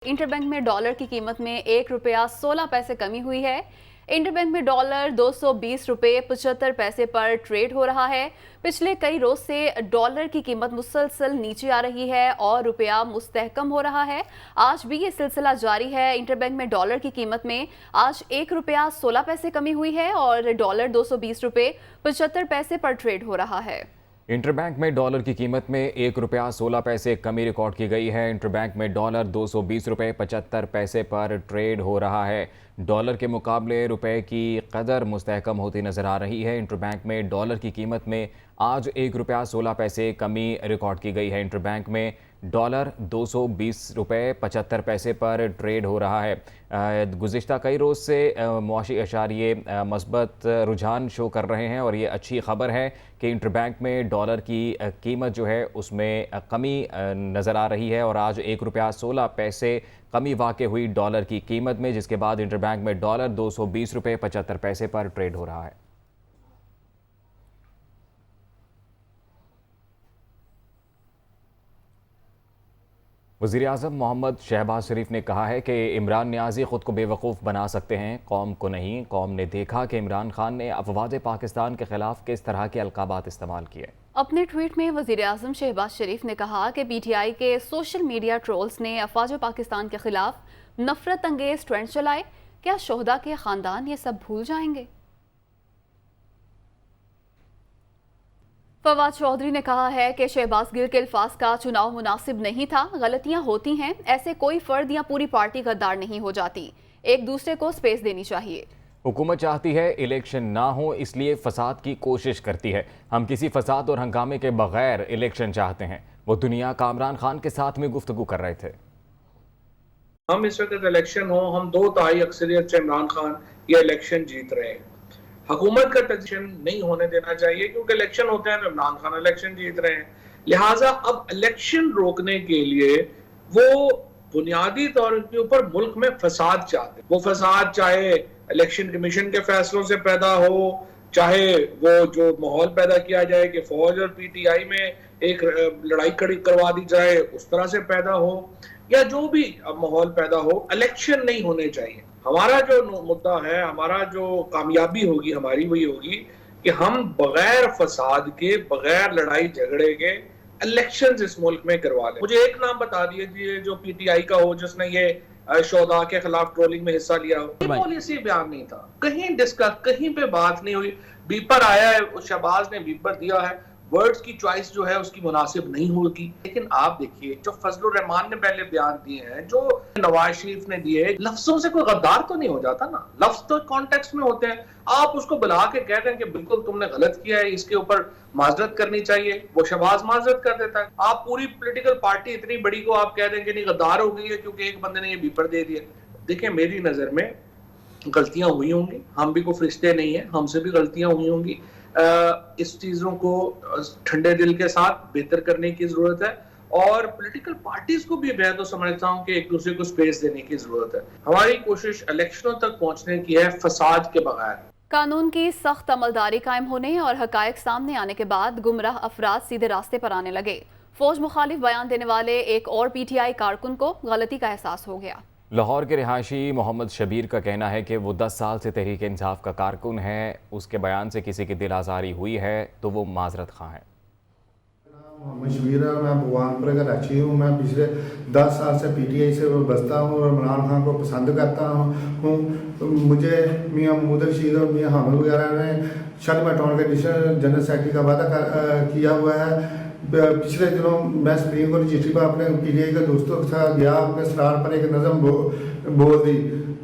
Interbank में dollar की कीमत में 1 रुपया 16 पैसे कमी हुई है। इंटरबैंक में डॉलर 220 रुपये 75 पैसे पर ट्रेड हो रहा है। पिछले कई रोज से डॉलर की कीमत मुसलसल नीचे आ रही है और रुपया मुस्तहकम हो रहा है। आज भी ये सिलसिला जारी है। इंटरबैंक में डॉलर की कीमत में आज 1 रुपया 16 पैसे कमी हुई है और डॉलर 220 रुपये 75 पैसे पर ट्रेड हो रहा है। इंटरबैंक में डॉलर की कीमत में 1 रुपया 16 पैसे कमी रिकॉर्ड की गई है। इंटरबैंक में डॉलर 220 रुपये 75 पैसे पर ट्रेड हो रहा है। डॉलर के मुकाबले रुपए की कदर मुस्तहकम होती नजर आ रही है। इंटरबैंक में डॉलर की कीमत में आज 1 रुपया 16 पैसे कमी रिकॉर्ड की गई है। इंटरबैंक में डॉलर 220 रुपये 75 पैसे पर ट्रेड हो रहा है। गुज़िश्ता कई रोज़ से मुआशी अशारिये मस्बत रुझान शो कर रहे हैं और ये अच्छी खबर है कि इंटरबैंक में डॉलर की कीमत जो है उसमें कमी नज़र आ रही है और आज 1 रुपया 16 पैसे कमी वाक़ हुई डॉलर की कीमत में, जिसके बाद इंटरबैंक में डॉलर 220 रुपये 75 पैसे पर ट्रेड हो रहा है। वज़ीर-ए-आज़म मोहम्मद शहबाज शरीफ ने कहा है कि इमरान नियाज़ी ख़ुद को बेवकूफ़ बना सकते हैं, कौम को नहीं। कौम ने देखा कि इमरान खान ने अफवाज पाकिस्तान के ख़िलाफ़ किस तरह के अलक़ाबात इस्तेमाल किए। अपने ट्वीट में वज़ीर-ए-आज़म शहबाज शरीफ ने कहा कि PTI के सोशल मीडिया ट्रोल्स ने अफवाज पाकिस्तान के खिलाफ नफरत अंगेज ट्रेंड चलाए। क्या शोहदा के ख़ानदान ये सब भूल जाएंगे? फवाद चौधरी ने कहा है कि शहबाज गिल के अल्फाज का चुनाव मुनासिब नहीं था। गलतियां होती हैं, ऐसे कोई फर्द या पूरी पार्टी गद्दार नहीं हो जाती। एक दूसरे को स्पेस देनी चाहिए। हुकूमत चाहती है इलेक्शन ना हो, इसलिए फसाद की कोशिश करती है। हम किसी फसाद और हंगामे के बगैर इलेक्शन चाहते हैं। वो दुनिया का इमरान खान के साथ में गुफ्तगू कर रहे थे। हम इस वक्त इलेक्शन हो, हम 2/3 अक्सरियत से इमरान खान ये इलेक्शन जीत रहे हैं। हुकूमत का तजशन नहीं होने देना चाहिए क्योंकि इलेक्शन होते हैं तो इमरान खान इलेक्शन जीत रहे हैं। लिहाजा अब इलेक्शन रोकने के लिए वो बुनियादी तौर के ऊपर मुल्क में फसाद चाहते हैं। वो फसाद चाहे इलेक्शन कमीशन के फैसलों से पैदा हो, चाहे वो जो माहौल पैदा किया जाए कि फौज और PTI में एक लड़ाई कड़ी करवा दी जाए उस तरह से पैदा हो, या जो भी अब माहौल पैदा हो, इलेक्शन नहीं होने चाहिए। हमारा जो मुद्दा है, हमारा जो कामयाबी होगी हमारी वही होगी कि हम बगैर फसाद के, बगैर लड़ाई झगड़े के इलेक्शंस इस मुल्क में करवा लें। मुझे एक नाम बता दीजिए जो PTI का हो जिसने ये शोहदा के खिलाफ ट्रोलिंग में हिस्सा लिया हो। पॉलिसी बयान नहीं था, कहीं डिस्कस, कहीं पे बात नहीं हुई। बीपर आया है, शहबाज ने बीपर दिया है, वर्ड्स की चॉइस जो है उसकी मुनासिब नहीं होगी। लेकिन आप देखिए जो फजलुर रहमान ने पहले बयान दिए हैं, जो नवाज शरीफ ने दिए, लफ्जों से कोई गद्दार तो नहीं हो जाता ना। लफ्ज तो कॉन्टेक्स्ट में होते हैं। आप उसको बुला के कह दें कि बिल्कुल तुमने गलत किया है, इसके ऊपर माजरत करनी चाहिए, वो शहबाज माजरत कर देता है। आप पूरी पॉलिटिकल पार्टी इतनी बड़ी को आप कह दें कि नहीं गद्दार हो गई है क्योंकि एक बंदे ने ये बीपर दे दिया। देखिए मेरी नजर में गलतियां हुई होंगी, हम भी कोई फरिश्ते नहीं है, हमसे भी गलतियां हुई होंगी। इस चीजों को ठंडे दिल के साथ बेहतर करने की जरूरत है और पॉलिटिकल पार्टीज को भी मैं तो समझता हूं कि एक दूसरे को स्पेस देने की जरूरत है। हमारी कोशिश इलेक्शनों तक पहुंचने की है, फसाद के बगैर। कानून की सख्त अमलदारी कायम होने और हकायक सामने आने के बाद गुमराह अफराद सीधे रास्ते पर आने लगे। फौज मुखालिफ बयान देने वाले एक और PTI कारकुन को गलती का एहसास हो गया। लाहौर के रिहायशी मोहम्मद शबीर का कहना है कि वो 10 साल से तहरीक इंसाफ का कारकुन है। उसके बयान से किसी की दिल आज़ारी हुई है तो वो माजरत खां है। मोहम्मद शबीर है, मैं भगवानपुर का रक्षी हूँ। मैं पिछले 10 साल से PTI से बसता हूँ और इमरान खान को पसंद करता हूँ। मुझे मियाँ महमूद रशीद और मियाँ हामिद वगैरह ने शर्ट मटाउन के जनरल सेक्रेटरी का वादा किया हुआ है। पिछले दिनों मैं सुप्रीम कोर्ट रजिस्ट्री पर अपने PTI के दोस्तों के साथ गया, अपने सरार पर एक नज़म बोल दी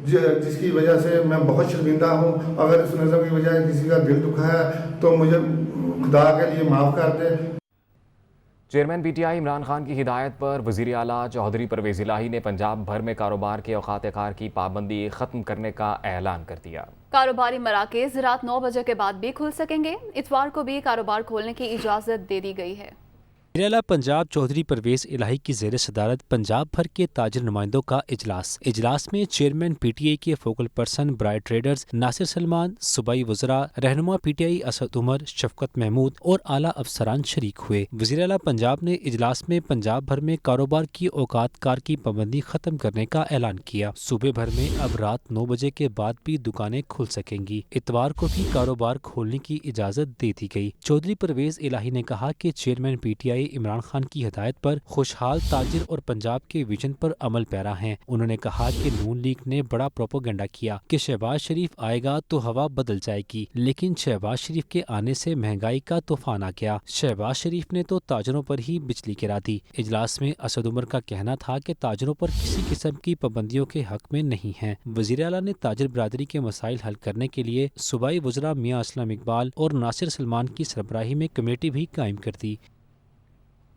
जिसकी वजह से मैं बहुत शर्मिंदा हूँ। अगर इस नज़म की वजह से किसी का दिल दुखा है तो मुझे खुदा के लिए माफ़ कर दे। चेयरमैन PTI इमरान खान की हिदायत पर वज़ीर आला चौधरी परवेज़ इलाही ने पंजाब भर में कारोबार के औकात कार की पाबंदी ख़त्म करने का ऐलान कर दिया। कारोबारी मराकज़ रात 9 बजे के बाद भी खुल सकेंगे। इतवार को भी कारोबार खोलने की इजाज़त दे दी गई है। वज़ीर-ए-आला पंजाब चौधरी परवेज इलाही की ज़ेर सदारत पंजाब भर के ताजिर नुमाइंदों का इजलास में चेयरमैन PTI के फोकल पर्सन बराए ट्रेडर्स नासिर सलमान, सूबाई वज़रा, रहनुमा PTI असद उमर, शफकत महमूद और आला अफसरान शरीक हुए। वज़ीर-ए-आला पंजाब ने इजलास में पंजाब भर में कारोबार की औकात कार की पाबंदी खत्म करने का ऐलान किया। सूबे भर में अब रात 9 बजे के बाद भी दुकानें खुल सकेंगी। इतवार को भी कारोबार खोलने की इजाज़त दे दी गई। चौधरी परवेज इलाही ने कहा कि चेयरमैन PTI इमरान खान की हिदायत पर खुशहाल ताजिर और पंजाब के विजन पर अमल पैरा हैं। उन्होंने कहा कि नून लीग ने बड़ा प्रोपोगंडा किया कि शहबाज शरीफ आएगा तो हवा बदल जाएगी, लेकिन शहबाज शरीफ के आने से महंगाई का तूफान आ गया। शहबाज शरीफ ने तो ताजिरों पर ही बिजली गिरा दी। इजलास में असद उमर का कहना था कि ताजिरों पर किसी किस्म की पाबंदियों के हक में नहीं है। वज़ीर आला ने ताजिर बरादरी के मसाइल हल करने के लिए सूबाई वज़रा मियां असलम इकबाल और नासिर सलमान की सरबराही में कमेटी भी कायम कर दी।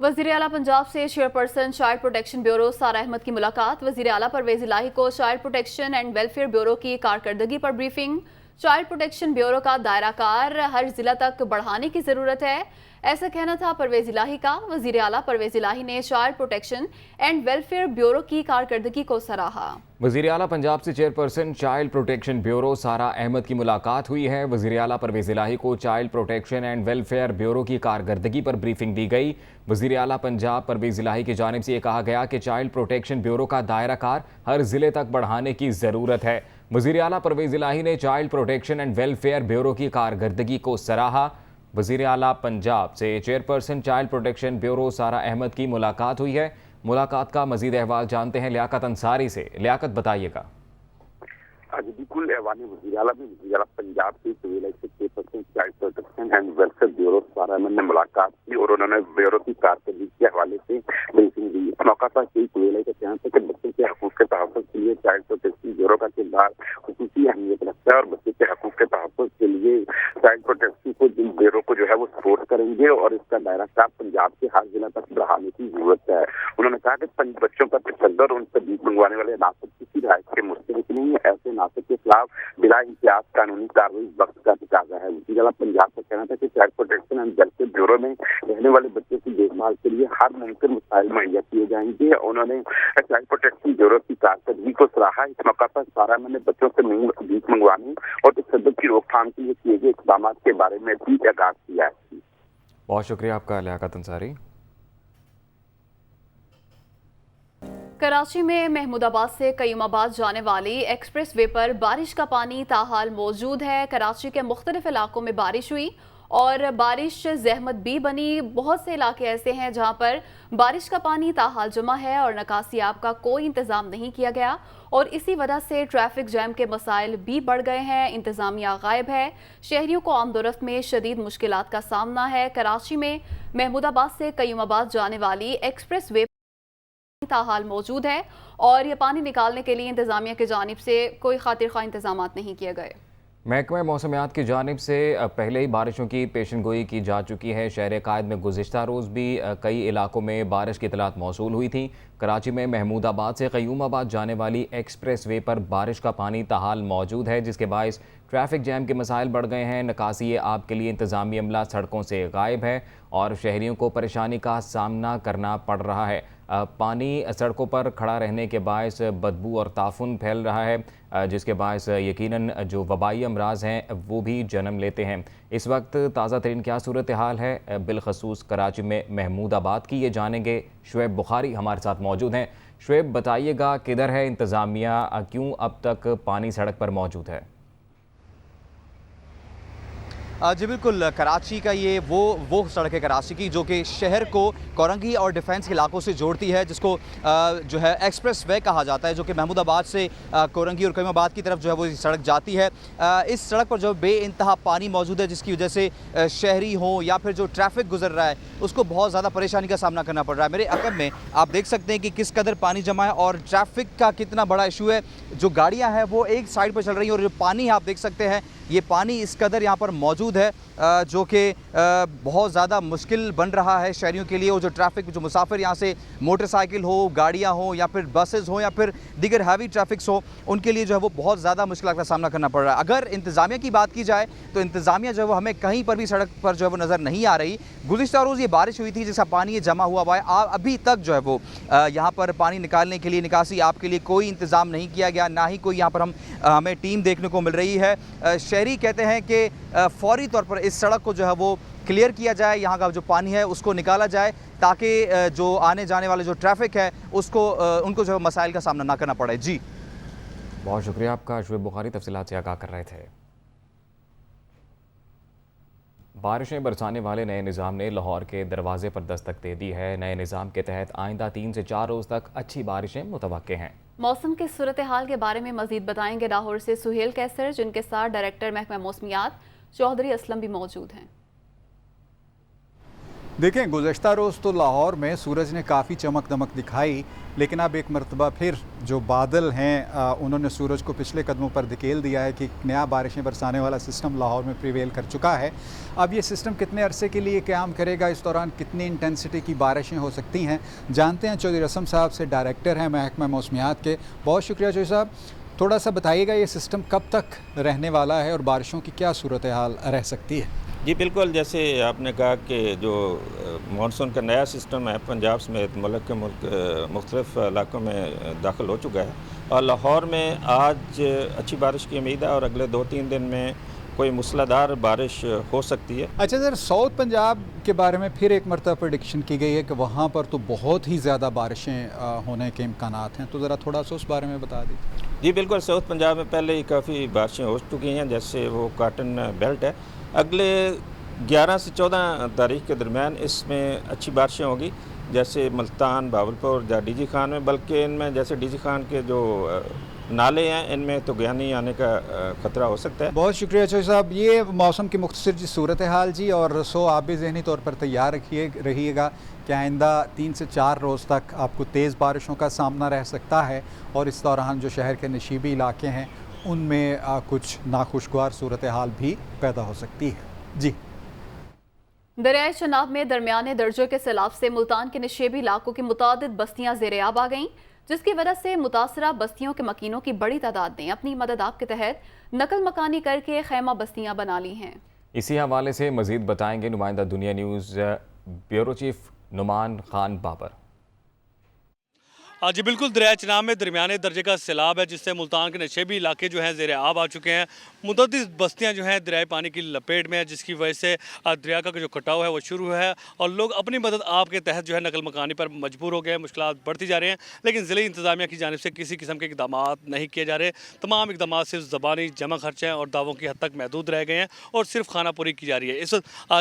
वज़ीर आला पंजाब से चेयरपर्सन चाइल्ड प्रोटेक्शन ब्यूरो सारा अहमद की मुलाकात। वज़ीर आला परवेज इलाही को child protection and welfare bureau की कारकर्दगी पर ब्रीफिंग। चाइल्ड प्रोटेक्शन ब्यूरो का दायरा कार हर जिला तक बढ़ाने की ज़रूरत है, ऐसा कहना था परवेज इलाही का। वज़ीर आला परवेज इलाही ने child protection and welfare bureau की कारकर्दगी को सराहा। वज़ीर आला पंजाब से चेयरपर्सन चाइल्ड प्रोटेक्शन ब्यूरो सारा अहमद की मुलाकात हुई है। वज़ीर आला परवेज इलाही को child protection and welfare bureau की कारकर्दगी पर ब्रीफिंग दी गई। वज़ीर आला पंजाब परवेज इलाही की जानिब से ये कहा गया कि चाइल्ड प्रोटेक्शन ब्यूरो का दायरा कार हर ज़िले तक बढ़ाने की ज़रूरत है। वज़ीर आला परवेज इलाही ने child protection and welfare bureau की कारकर्दगी को सराहा। वज़ीर आला पंजाब से चेयरपर्सन चाइल्ड प्रोटेक्शन ब्यूरो सारा अहमद की मुलाकात हुई है। मुलाकात का मजीद अहवाल जानते हैं लियाकत अंसारी से। लियाकत, बताइएगा। जी बिल्कुल, ऐवान वज़ीर आला में वज़ीर आला पंजाब के chairperson child protection and welfare bureau सारा अहमद ने मुलाकात की और उन्होंने ब्यूरो की कारकर्दगी के हवाले से ब्रीफिंग दी। इस मौका पर कई चुवेला का कहना था कि बच्चों के हकूक़ के तहफ़्फ़ुज़ के लिए चाइल्ड प्रोटेक्शन ब्यूरो का किरदार ख़ुसूसी अहमियत रखता है और बच्चे के हकूक़ के तहफ़्फ़ुज़ के लिए चाइल्ड प्रोटेक्शन को ब्यूरो को जो है वो सपोर्ट करेंगे और इसका दायरा कार पंजाब के हर जिला तक बढ़ाने की जरूरत है। उन्होंने कहा कि बच्चों का तशद्दुद और उनसे भीख मंगवाने वाले नासिर किसी राय के मुस्तहिक नहीं है। ऐसे नासिर के खिलाफ बिला इम्तियाज कानूनी कार्रवाई वक्त का तकाजा है। वज़ीर आला पंजाब का कहना था कि child protection and welfare bureau में रहने वाले बच्चों की देखभाल के लिए हर मुमकिन मसाइल मुहैया किए जाएंगे। उन्होंने चाइल्ड प्रोटेक्शन ब्यूरो की कारकर्दगी को सराहा। इस मौका पर सारा मैंने बच्चों से भीख मंगवाने और तशद्दुद की रोकथाम के लिए किए गए इक़दाम के बारे में भी आगाह किया है। बहुत शुक्रिया आपका लियाकत अंसारी। कराची में महमूदाबाद से कयूमाबाद जाने वाली एक्सप्रेस वे पर बारिश का पानी ताहाल मौजूद है। कराची के मुख्तलिफ इलाकों में बारिश हुई और बारिश जहमत भी बनी। बहुत से इलाके ऐसे हैं जहां पर बारिश का पानी ताहाल जमा है और निकासियाब का कोई इंतज़ाम नहीं किया गया और इसी वजह से ट्रैफिक जैम के मसाइल भी बढ़ गए हैं। इंतज़ामिया गायब है। शहरियों को आमदोरफ्त में शदीद मुश्किलात का सामना है। कराची में महमूदाबाद से कयूमाबाद जाने वाली एक्सप्रेस वे ताहाल मौजूद है और ये पानी निकालने के लिए इंतज़ामिया की जानिब से कोई खातिर ख्वाह इंतजाम नहीं किए गए। महकमा मौसमियात की जानिब से पहले ही बारिशों की पेशन गोई की जा चुकी है। शहर कायद में गुज़िश्ता रोज़ भी कई इलाकों में बारिश की इतलात मौसूल हुई थी। कराची में महमूदाबाद से कयूमाबाद जाने वाली एक्सप्रेस वे पर बारिश का पानी ताहाल मौजूद है, जिसके बायस ट्रैफिक जैम के मसाइल बढ़ गए हैं। निकासी आब के लिए इंतज़ामी अमला सड़कों से गायब है और शहरियों को परेशानी का सामना करना पड़ रहा है। पानी सड़कों पर खड़ा रहने के बायस बदबू और ताफुन फैल रहा है, जिसके बायस यकीनन जो वबाई अमराज हैं वो भी जन्म लेते हैं। इस वक्त ताज़ा तरीन क्या सूरत हाल है बिलखसूस कराची में महमूदाबाद की, ये जानेंगे। शुएब बुखारी हमारे साथ मौजूद हैं। शुएब, बताइएगा किधर है इंतज़ामिया, क्यों अब तक पानी सड़क पर मौजूद है? जी बिल्कुल, कराची का ये वो सड़क है कराची की जो कि शहर को कोरंगी और डिफेंस के इलाकों से जोड़ती है, जिसको जो है एक्सप्रेस वे कहा जाता है, जो कि महमूदाबाद से कोरंगी और कयूमाबाद की तरफ जो है वो सड़क जाती है। इस सड़क पर जो बेइंतहा पानी मौजूद है, जिसकी वजह से शहरी हो या फिर जो ट्रैफिक गुजर रहा है उसको बहुत ज़्यादा परेशानी का सामना करना पड़ रहा है। मेरे अकब में आप देख सकते हैं कि किस कदर पानी जमा है और ट्रैफिक का कितना बड़ा इशू है। जो गाड़ियाँ हैं वो एक साइड पर चल रही हैं और जो पानी आप देख सकते हैं ये पानी इस कदर यहाँ पर मौजूद है जो कि बहुत ज़्यादा मुश्किल बन रहा है शहरियों के लिए। और जो ट्रैफिक, जो मुसाफिर यहाँ से मोटरसाइकिल हो, गाड़ियाँ हो या फिर बसेस हो या फिर दीगर हैवी ट्रैफिक्स हो, उनके लिए जो है वो बहुत ज़्यादा मुश्किल का सामना करना पड़ रहा है। अगर इंतज़ामिया की बात की जाए तो इंतज़ामिया जो है वो हमें कहीं पर भी सड़क पर जो है वो नज़र नहीं आ रही। गुज़िश्ता रोज़ ये बारिश हुई थी जिसका पानी ये जमा हुआ है, अभी तक जो है वो यहाँ पर पानी निकालने के लिए, निकासी आप के लिए कोई इंतज़ाम नहीं किया गया, ना ही कोई यहाँ पर हमें टीम देखने को मिल रही है। शहरी कहते हैं कि फौरी तौर पर इस सड़क को जो है वो क्लियर किया जाए, यहाँ का जो पानी है उसको निकाला जाए ताकि जो आने जाने वाले जो ट्रैफिक है उसको उनको जो है मसाइल का सामना ना करना पड़े। जी बहुत शुक्रिया आपका, शुएब बुखारी तफसीलात से आगाह कर रहे थे। बारिशें बरसाने वाले नए निज़ाम ने लाहौर के दरवाजे पर दस्तक दे दी है। नए निज़ाम के तहत आइंदा 3 से 4 रोज़ तक अच्छी बारिशें मुतवक्के हैं। मौसम की सूरत हाल के बारे में मजीद बताएंगे लाहौर से सुहेल कैसर, जिनके साथ डायरेक्टर महकमा मौसमियात चौधरी असलम भी मौजूद हैं। देखें, गुज़श्ता रोज़ तो लाहौर में सूरज ने काफ़ी चमक दमक दिखाई, लेकिन अब एक मरतबा फिर जो बादल हैं उन्होंने सूरज को पिछले कदमों पर धकेल दिया है कि नया बारिशें बरसाने वाला सिस्टम लाहौर में प्रिवेल कर चुका है। अब ये सिस्टम कितने अरसे के लिए क़याम करेगा, इस दौरान कितनी इंटेंसिटी की बारिशें हो सकती हैं, जानते हैं चौधरी असलम साहब से, डायरेक्टर हैं महकमा मौसमियात के। बहुत शुक्रिया चौधरी साहब। थोड़ा सा बताइएगा ये सिस्टम कब तक रहने वाला है और बारिशों की क्या सूरत हाल रह सकती है? जी बिल्कुल, जैसे आपने कहा कि जो मानसून का नया सिस्टम है पंजाब समेत मुल्क के मुख्तलिफ इलाकों में दाखिल हो चुका है और लाहौर में आज अच्छी बारिश की उम्मीद है और अगले 2-3 दिन में कोई मूसलाधार बारिश हो सकती है। अच्छा सर, साउथ पंजाब के बारे में फिर एक मरतबा प्रेडिक्शन की गई है कि वहाँ पर तो बहुत ही ज़्यादा बारिशें होने के इम्कानात हैं, तो ज़रा थोड़ा सा उस बारे में बता दीजिए। जी बिल्कुल, साउथ पंजाब में पहले ही काफ़ी बारिशें हो चुकी हैं, जैसे वो काटन बेल्ट है। अगले 11 से 14 तारीख के दरमियान इसमें अच्छी बारिशें होगी, जैसे मुल्तान, बावलपुर या डीजी खान में, बल्कि इनमें जैसे डीजी खान के जो नाले हैं इनमें तो गयानी आने का ख़तरा हो सकता है। बहुत शुक्रिया चौधरी साहब। ये मौसम की मुख्तसर जी सूरत हाल जी, और आप भी ज़हनी तौर पर तैयार रहिएगा कि आइंदा 3 से 4 रोज़ तक आपको तेज़ बारिशों का सामना रह सकता है और इस दौरान जो शहर के नशीबी इलाके हैं उनमें कुछ नाखुशगवार सूरत हाल भी पैदा हो सकती है। जी, दरियाए चनाब में दरमियाने दर्जे के सैलाब से मुल्तान के नशेबी इलाकों की मुतादिद बस्तियां ज़ेर-ए-आब आ गईं, जिसकी वजह से मुतासरा बस्तियों के मकीनों की बड़ी तादाद ने अपनी मदद आप के तहत नकल मकानी करके खैमा बस्तियां बना ली हैं। इसी हवाले से मजीद बताएंगे नुमाइंदा Dunya news bureau chief Noman Khan Babar. जी बिल्कुल, दरिया चनाब में दरमियाने दर्जे का सैलाब है जिससे मुल्तान के नशेबी इलाके जो हैं ज़ेर आब आ चुके हैं। मुतअद्दिद बस्तियां जो हैं दरियाई पानी की लपेट में है, जिसकी वजह से दरिया का जो कटाव है वो शुरू है और लोग अपनी मदद आप के तहत जो है नकल मकानी पर मजबूर हो गए हैं। मुश्किलात बढ़ती जा रही हैं, लेकिन ज़िले इंतज़ामिया की जानिब से किसी किस्म के इक़दाम नहीं किए जा रहे। तमाम इक़दाम सिर्फ ज़बानी जमा खर्चे हैं और दावों की हद तक महदूद रह गए हैं और सिर्फ खाना पूरी की जा रही है। इस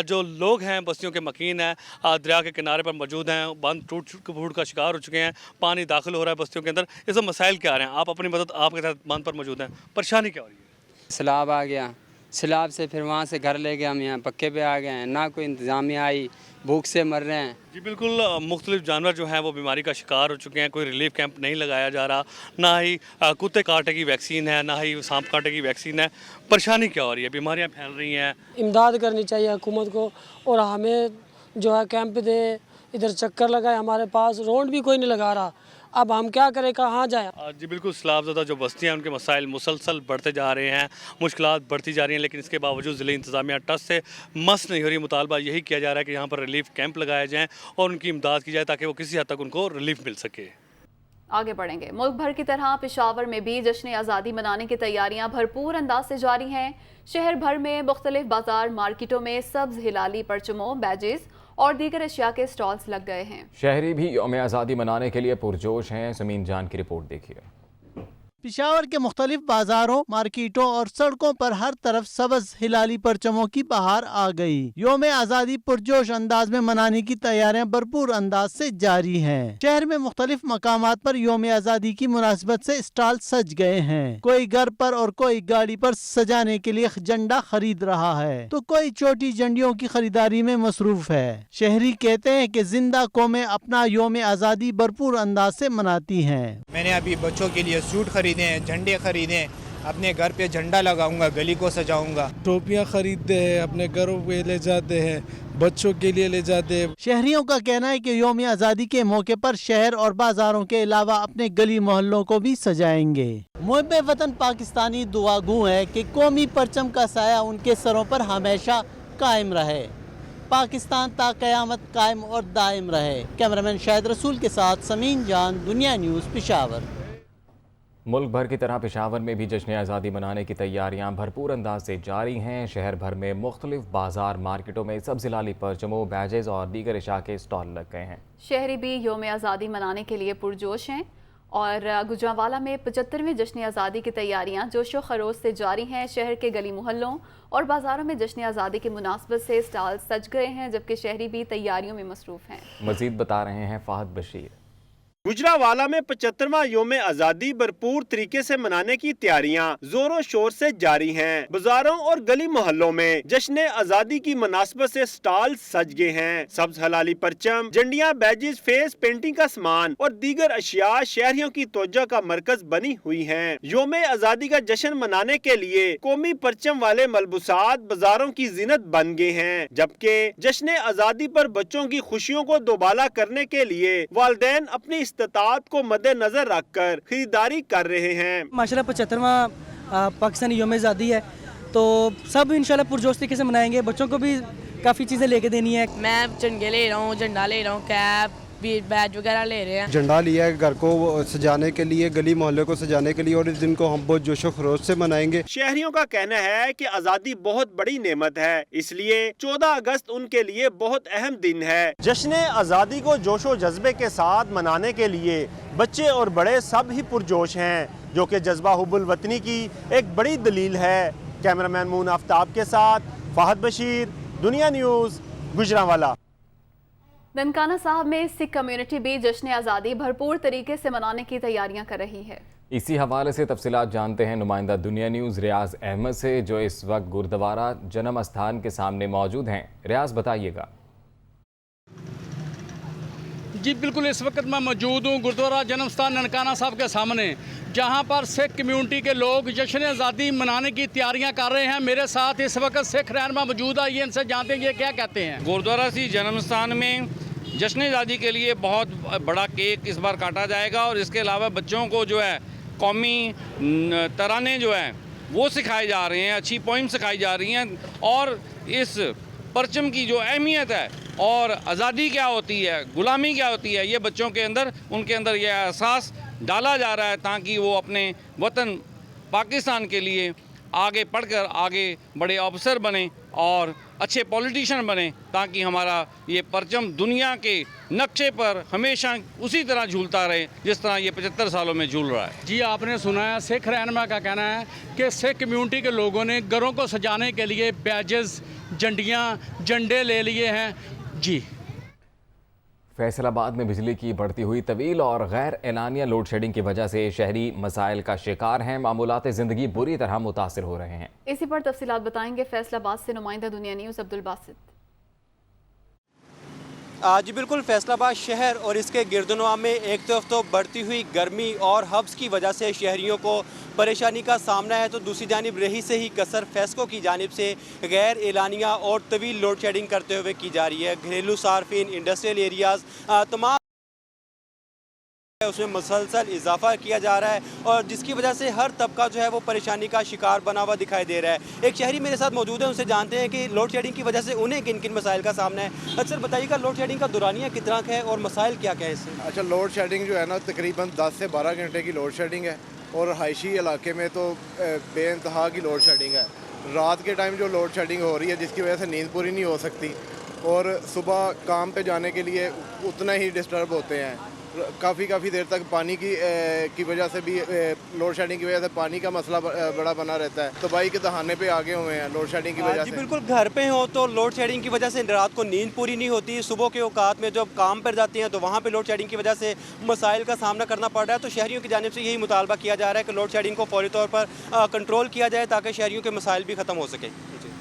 जो लोग हैं बस्तियों के मकीन हैं, दरिया के किनारे पर मौजूद हैं, बंद टूट फूट का शिकार हो चुके हैं, पानी दाखिल हो रहा है बस्तियों के अंदर। इस मसाइल क्या आ रहे हैं? आप अपनी मदद आपके तहत बांध पर मौजूद हैं, परेशानी क्या हो रही है? सैलाब आ गया, सैलाब से फिर वहाँ से घर ले गया, हम यहाँ पक्के पे आ गए हैं, ना कोई इंतज़ामिया आई, भूख से मर रहे हैं। जी बिल्कुल, मुख्तलिफ जानवर जो हैं वो बीमारी का शिकार हो चुके हैं, कोई रिलीफ कैंप नहीं लगाया जा रहा, ना ही कुत्ते कांटे की वैक्सीन है, ना ही सांप कांटे की वैक्सीन है। परेशानी क्या हो रही है? बीमारियाँ फैल रही हैं। इमदाद करनी चाहिए हुकूमत को और हमें जो है कैंप दे, इधर चक्कर लगाए, हमारे पास रोड भी कोई नहीं लगा रहा, अब हम क्या करें, कहाँ जाएं? जी बिल्कुल, सैलाबज़दा जो बस्तियाँ हैं उनके मसाइल मुसलसल बढ़ते जा रहे हैं, मुश्किलात बढ़ती जा रही हैं, लेकिन इसके बावजूद ज़िले इंतज़ामिया टस से मस नहीं हो रही। मुतालबा यही किया जा रहा है कि यहाँ पर रिलीफ कैंप लगाए जाएँ और उनकी इमदाद की जाए ताकि वो किसी हद तक उनको रिलीफ मिल सके। आगे बढ़ेंगे। मुल्क भर की तरह पेशावर में भी जश्न आज़ादी मनाने की तैयारियां भरपूर अंदाज से जारी हैं। शहर भर में मुख्तलिफ बाजार मार्केटों में सब्ज़ हिलाली परचमों, बैजेस और दीगर अशिया के स्टॉल्स लग गए हैं। शहरी भी यौम आज़ादी मनाने के लिए पुरजोश हैं। समीन जान की रिपोर्ट देखिए। पेशावर के मुख्तलिफ बाजारों, मार्केटों और सड़कों पर हर तरफ सब्ज हिलाली परचमों की बहार आ गई। यौम आज़ादी पुरजोश अंदाज में मनाने की तैयारियां भरपूर अंदाज से जारी हैं। शहर में मुख्तलिफ मकामात पर यौम आज़ादी की मुनासिबत से स्टॉल सज गए हैं। कोई घर पर और कोई गाड़ी पर सजाने के लिए झंडा खरीद रहा है तो कोई छोटी झंडियों की खरीदारी में मसरूफ है। शहरी कहते हैं कि जिंदा कौमें अपना यौम आज़ादी भरपूर अंदाज से मनाती हैं। मैंने अभी बच्चों के लिए सूट खरीदे हैं, झंडे खरीदे, अपने घर पे झंडा लगाऊंगा, गली को सजाऊंगा। टोपियां खरीदते हैं, अपने घरों पे ले जाते हैं, बच्चों के लिए ले जाते हैं। शहरियों का कहना है कि यौम आज़ादी के मौके पर शहर और बाजारों के अलावा अपने गली मोहल्लों को भी सजाएंगे। मुहिब वतन पाकिस्तानी दुआगू है कि कौमी परचम का साया उनके सरों पर हमेशा कायम रहे। पाकिस्तान ता क़यामत कायम और दायम रहे। कैमरामैन शाहिद रसूल के साथ समीन जान, दुनिया न्यूज़, पेशावर। मुल्क भर की तरह पेशावर में भी जश्न आज़ादी मनाने की तैयारियां भरपूर अंदाज से जारी हैं। शहर भर में मुख्तलिफ बाजार मार्केटों में सब्ज़ी लाली परचमों, बैजेस और दीगर इशा के स्टॉल लग गए हैं। शहरी भी यौम आज़ादी मनाने के लिए पुरजोश हैं और गुजरांवाला में 75वें जश्न आज़ादी की तैयारियां जोशो खरोश से जारी हैं। शहर के गली मोहल्लों और बाजारों में जश्न आज़ादी की मुनासबत से स्टॉल सज गए हैं, जबकि शहरी भी तैयारियों में मसरूफ़ हैं। मज़ीद बता रहे हैं फ़ाहद बशीर। गुजरांवाला में 75वां यौम आज़ादी भरपूर तरीके से मनाने की तैयारियां जोरों शोर से जारी हैं। बाजारों और गली मोहल्लों में जश्न आज़ादी की मुनासबत से स्टॉल सज गए हैं। सब्ज हलाली परचम, झंडियां, बैजेस, फेस पेंटिंग का सामान और दीगर अशिया शहरियों की तवज्जो का मरकज बनी हुई हैं। यौम आज़ादी का जश्न मनाने के लिए कौमी परचम वाले मलबूसात बाजारों की जीनत बन गए हैं, जबकि जश्न आज़ादी पर बच्चों की खुशियों को दोबाला करने के लिए वालिदैन अपनी इस्तात को मद्देनजर रखकर खरीदारी कर रहे हैं। माशाल्लाह 75वां पाकिस्तानी यौम आज़ादी है, तो सब इंशाल्लाह पुरजोश तरीके से मनाएंगे। बच्चों को भी काफ़ी चीज़ें लेके देनी है। मैं झंडे ले रहा हूँ, झंडा ले रहा हूँ, कैप भी, बैज वगैरह ले रहे हैं। झंडा लिया है घर को सजाने के लिए, गली मोहल्ले को सजाने के लिए, और इस दिन को हम बहुत जोशो खरोश से मनाएंगे। शहरियों का कहना है कि आज़ादी बहुत बड़ी नेमत है, इसलिए 14 अगस्त उनके लिए बहुत अहम दिन है। जश्न आज़ादी को जोशो जज्बे के साथ मनाने के लिए बच्चे और बड़े सब ही पुरजोश हैं, जो कि जज्बा हुब्बुल वतनी की एक बड़ी दलील है। कैमरामैन मून आफ्ताब के साथ फ़ाहद बशीर, दुनिया न्यूज़, गुजरांवाला। ननकाना साहब में सिख कम्युनिटी भी जश्न आज़ादी भरपूर तरीके से मनाने की तैयारियां कर रही है। इसी हवाले से तफसीलात जानते हैं नुमाइंदा दुनिया न्यूज़ रियाज अहमद से, जो इस वक्त गुरुद्वारा जन्म स्थान के सामने मौजूद हैं। रियाज, बताइएगा। जी बिल्कुल, इस वक्त मैं मौजूद हूँ गुरुद्वारा जन्म स्थान ननकाना साहब के सामने, जहाँ पर सिख कम्युनिटी के लोग जश्न आज़ादी मनाने की तैयारियां कर रहे हैं। मेरे साथ इस वक्त सिख रहनुमा मौजूद है, ये इनसे जानते हैं ये क्या कहते हैं। गुरुद्वारा सी जन्म स्थान में जश्न आज़ादी के लिए बहुत बड़ा केक इस बार काटा जाएगा, और इसके अलावा बच्चों को जो है कौमी तराने जो है वो सिखाए जा रहे हैं, अच्छी पोइम सिखाई जा रही हैं, और इस परचम की जो अहमियत है और आज़ादी क्या होती है, गुलामी क्या होती है, ये बच्चों के अंदर, उनके अंदर यह एहसास डाला जा रहा है, ताकि वो अपने वतन पाकिस्तान के लिए आगे पढ़कर आगे बड़े अफसर बने और अच्छे पॉलिटिशियन बने, ताकि हमारा ये परचम दुनिया के नक्शे पर हमेशा उसी तरह झूलता रहे जिस तरह ये 75 सालों में झूल रहा है। जी, आपने सुना है, सिख रहनुमा का कहना है कि सिख कम्युनिटी के लोगों ने घरों को सजाने के लिए बैजेस, झंडियाँ, झंडे ले लिए हैं। जी, फैसलाबाद में बिजली की बढ़ती हुई तवील और गैर एलानिया लोड शेडिंग की वजह से शहरी मसाइल का शिकार हैं। मामूलात ज़िंदगी बुरी तरह मुतासिर हो रहे हैं। इसी पर तफसीलात बताएंगे फैसलाबाद से नुमाइंदा दुनिया न्यूज़ अब्दुल बासित। जी बिल्कुल, फैसलाबाद शहर और इसके गिरदनवा में एक तरफ तो बढ़ती हुई गर्मी और हब्स की वजह से शहरियों को परेशानी का सामना है, तो दूसरी जानिब रही से ही कसर फैसको की जानिब से गैर एलानिया और तवील लोड शेडिंग करते हुए की जा रही है। घरेलू सार्फिन, इंडस्ट्रियल एरियाज़, तमाम उसमें मुसलसल इजाफा किया जा रहा है, और जिसकी वजह से हर तबका जो है वो परेशानी का शिकार बना हुआ दिखाई दे रहा है। एक शहरी मेरे साथ मौजूद है, उनसे जानते हैं कि लोड शेडिंग की वजह से उन्हें किन किन मसाइल का सामना है। अक्सर बताइएगा, लोड शेडिंग का दुरानिया कितना है और मसाइल क्या क्या है इससे? अच्छा, लोड शेडिंग जो है ना, तकरीबन 10 से 12 घंटे की लोड शेडिंग है, और हाइशी इलाके में तो बेइंतहा की लोड शेडिंग है। रात के टाइम जो लोड शेडिंग हो रही है, जिसकी वजह से नींद पूरी नहीं हो सकती, और सुबह काम पे जाने के लिए उतना ही डिस्टर्ब होते हैं। काफ़ी देर तक पानी की वजह से भी, लोड शेडिंग की वजह से पानी का मसला बड़ा बना रहता है। तबाही के दहाने पे आगे हुए हैं लोड शेडिंग की वजह से। बिल्कुल, घर पे हो तो लोड शेडिंग की वजह से रात को नींद पूरी नहीं होती। सुबह के औकात में जब काम पर जाते हैं तो वहाँ पे लोड शेडिंग की वजह से मसाइल का सामना करना पड़ रहा है। तो शहरियों की जानिब से यही मुतालबा किया जा रहा है कि लोड शेडिंग को फौरी तौर पर कंट्रोल किया जाए, ताकि शहरियों के मसाइल भी ख़त्म हो सके।